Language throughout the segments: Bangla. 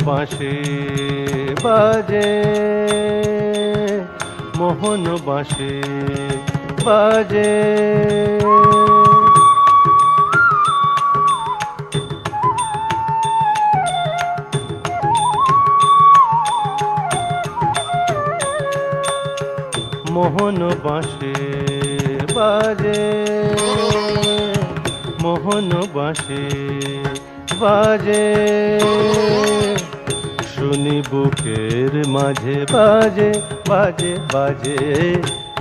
বাঁশি বাজে, মোহন বাঁশি বাজে। মোহন বাঁশি বাজে, মোহন বাঁশি বাজে। শুনি বুকের মাঝে বাজে বাজে বাজে,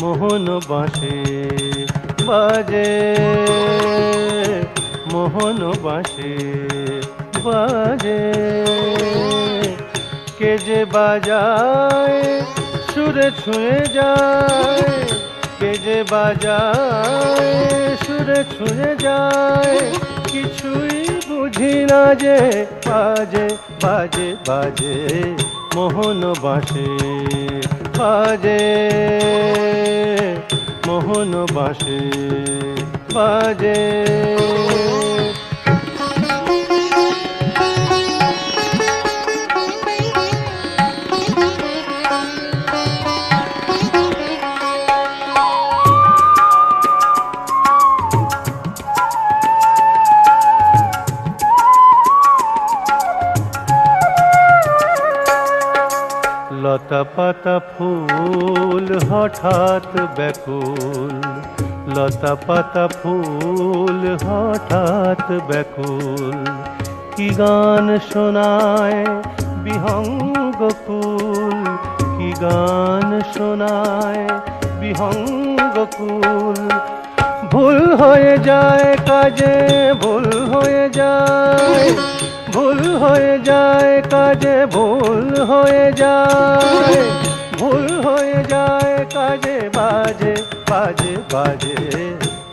মোহন বাঁশি বাজে, মোহন বাঁশি বাজে। কে যে বাজায় সুরে ছুঁয়ে যায়, কে যে বাজায় সুরে ছুঁয়ে যায়, কিছুই বুঝি না যে বাজে বাজে বাজে, মোহন বাঁশি বাজে, মোহন বাঁশি বাজে। লতা পাতা ফুল হঠাৎ ব্যাকুল, লতা পাতা ফুল হঠাৎ ব্যাকুল। কি গান শোনায় বিহঙ্গ কুল, কি গান শোনায় বিহঙ্গ কুল। ভুল হয়ে যায় কাজে, ভুল হয়ে যায়, ভুল হয়ে যায় কাজে, ভুল হয়ে যায়, ভুল হয়ে যায় কাজে। বাজে বাজে বাজে,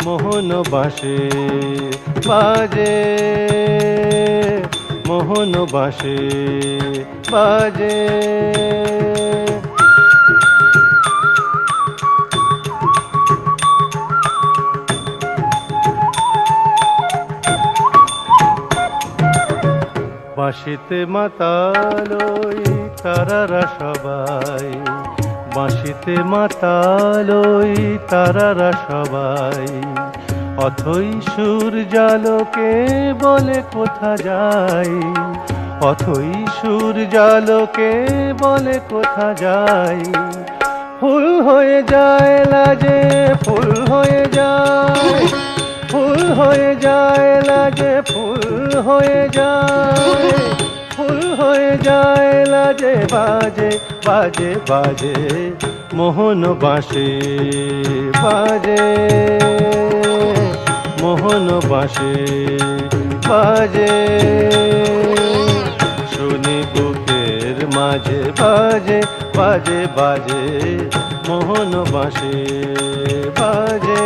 মোহন বাঁশি বাজে, মোহন বাঁশি বাজে। বাঁশিতে মাতাল ওই তারারা সবাই, বাঁশিতে মাতাল ওই তারারা সবাই। অথই সুর জালকে বলে কোথা যাই, অথই সুর জালকে বলে কোথা যাই। ফুল হয়ে যায় লাজে, ফুল হয়ে যায়, ফুল হয়ে যায় লাজে, ফুল হয়ে যায়, ফুল হয়ে যায় লাজে। বাজে বাজে বাজে, মোহন বাঁশি বাজে, মোহন বাঁশি বাজে। শুনি বুকের মাঝে বাজে বাজে বাজে, মোহন বাঁশি বাজে।